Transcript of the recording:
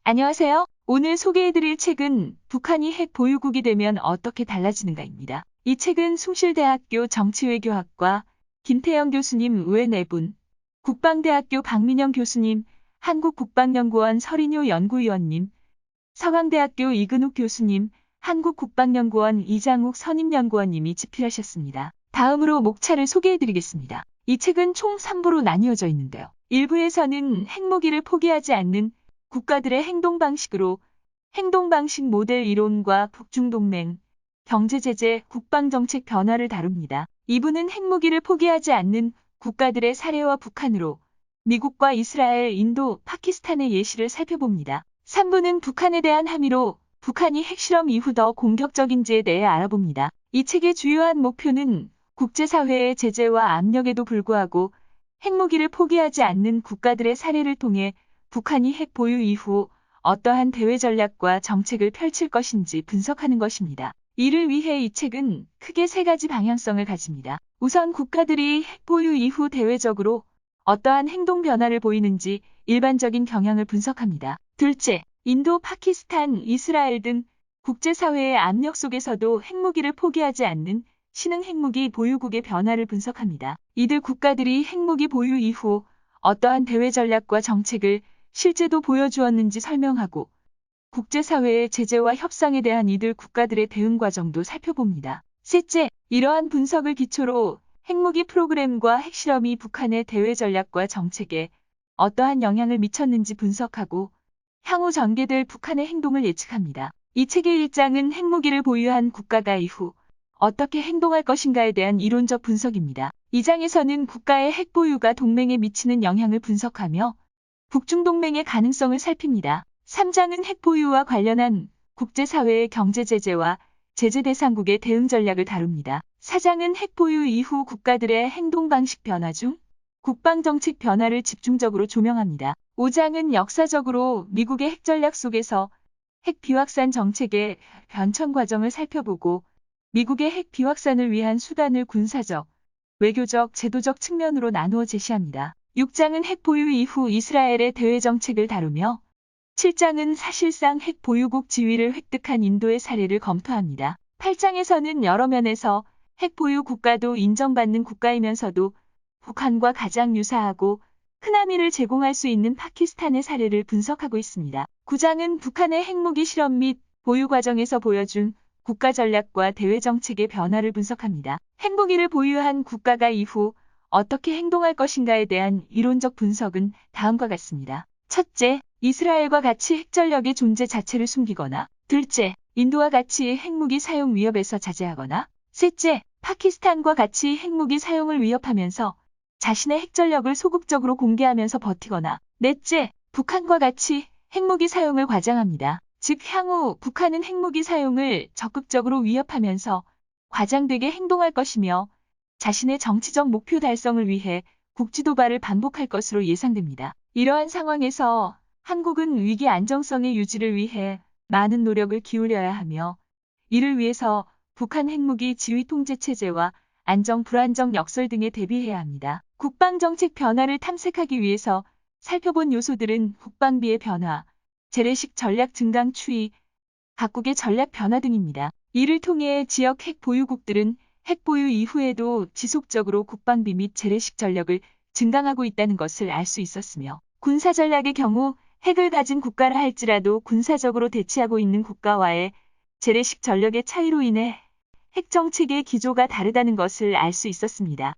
안녕하세요. 오늘 소개해드릴 책은 북한이 핵 보유국이 되면 어떻게 달라지는가입니다. 이 책은 숭실대학교 정치외교학과 김태영 교수님 외 4분, 국방대학교 박민영 교수님, 한국국방연구원 설인효 연구위원님, 서강대학교 이근욱 교수님, 한국국방연구원 이장욱 선임연구원님이 집필하셨습니다. 다음으로 목차를 소개해드리겠습니다. 이 책은 총 3부로 나뉘어져 있는데요. 1부에서는 핵무기를 포기하지 않는 국가들의 행동 방식으로 행동방식 모델 이론과 북중동맹, 경제제재, 국방정책 변화를 다룹니다. 2부는 핵무기를 포기하지 않는 국가들의 사례와 북한으로 미국과 이스라엘, 인도, 파키스탄의 예시를 살펴봅니다. 3부는 북한에 대한 함의로 북한이 핵실험 이후 더 공격적인지에 대해 알아봅니다. 이 책의 주요한 목표는 국제사회의 제재와 압력에도 불구하고 핵무기를 포기하지 않는 국가들의 사례를 통해 북한이 핵 보유 이후 어떠한 대외 전략과 정책을 펼칠 것인지 분석하는 것입니다. 이를 위해 이 책은 크게 3가지 방향성을 가집니다. 우선 국가들이 핵 보유 이후 대외적으로 어떠한 행동 변화를 보이는지 일반적인 경향을 분석합니다. 둘째, 인도, 파키스탄, 이스라엘 등 국제사회의 압력 속에서도 핵무기를 포기하지 않는 신흥 핵무기 보유국의 변화를 분석합니다. 이들 국가들이 핵무기 보유 이후 어떠한 대외 전략과 정책을 실제도 보여주었는지 설명하고 국제사회의 제재와 협상에 대한 이들 국가들의 대응 과정도 살펴봅니다. 셋째, 이러한 분석을 기초로 핵무기 프로그램과 핵실험이 북한의 대외 전략과 정책에 어떠한 영향을 미쳤는지 분석하고 향후 전개될 북한의 행동을 예측합니다. 이 책의 1장은 핵무기를 보유한 국가가 이후 어떻게 행동할 것인가에 대한 이론적 분석입니다. 2장에서는 국가의 핵 보유가 동맹에 미치는 영향을 분석하며 북중동맹의 가능성을 살핍니다. 3장은 핵 보유와 관련한 국제사회의 경제 제재와 제재 대상국의 대응 전략을 다룹니다. 4장은 핵 보유 이후 국가들의 행동 방식 변화 중 국방정책 변화를 집중적으로 조명합니다. 5장은 역사적으로 미국의 핵 전략 속에서 핵 비확산 정책의 변천 과정을 살펴보고 미국의 핵 비확산을 위한 수단을 군사적, 외교적, 제도적 측면으로 나누어 제시합니다. 6장은 핵 보유 이후 이스라엘의 대외 정책을 다루며 7장은 사실상 핵 보유국 지위를 획득한 인도의 사례를 검토합니다. 8장에서는 여러 면에서 핵 보유 국가도 인정받는 국가이면서도 북한과 가장 유사하고 큰 함의를 제공할 수 있는 파키스탄의 사례를 분석하고 있습니다. 9장은 북한의 핵무기 실험 및 보유 과정에서 보여준 국가 전략과 대외 정책의 변화를 분석합니다. 핵무기를 보유한 국가가 이후 어떻게 행동할 것인가에 대한 이론적 분석은 다음과 같습니다. 첫째, 이스라엘과 같이 핵전력의 존재 자체를 숨기거나, 둘째, 인도와 같이 핵무기 사용 위협에서 자제하거나, 셋째, 파키스탄과 같이 핵무기 사용을 위협하면서 자신의 핵전력을 소극적으로 공개하면서 버티거나, 넷째, 북한과 같이 핵무기 사용을 과장합니다. 즉 향후 북한은 핵무기 사용을 적극적으로 위협하면서 과장되게 행동할 것이며 자신의 정치적 목표 달성을 위해 국지 도발을 반복할 것으로 예상됩니다. 이러한 상황에서 한국은 위기 안정성의 유지를 위해 많은 노력을 기울여야 하며 이를 위해서 북한 핵무기 지휘 통제 체제와 안정 불안정 역설 등에 대비해야 합니다. 국방정책 변화를 탐색하기 위해서 살펴본 요소들은 국방비의 변화, 재래식 전략 증강 추이, 각국의 전략 변화 등입니다. 이를 통해 지역 핵 보유국들은 핵 보유 이후에도 지속적으로 국방비 및 재래식 전력을 증강하고 있다는 것을 알 수 있었으며 군사 전략의 경우 핵을 가진 국가라 할지라도 군사적으로 대치하고 있는 국가와의 재래식 전력의 차이로 인해 핵 정책의 기조가 다르다는 것을 알 수 있었습니다.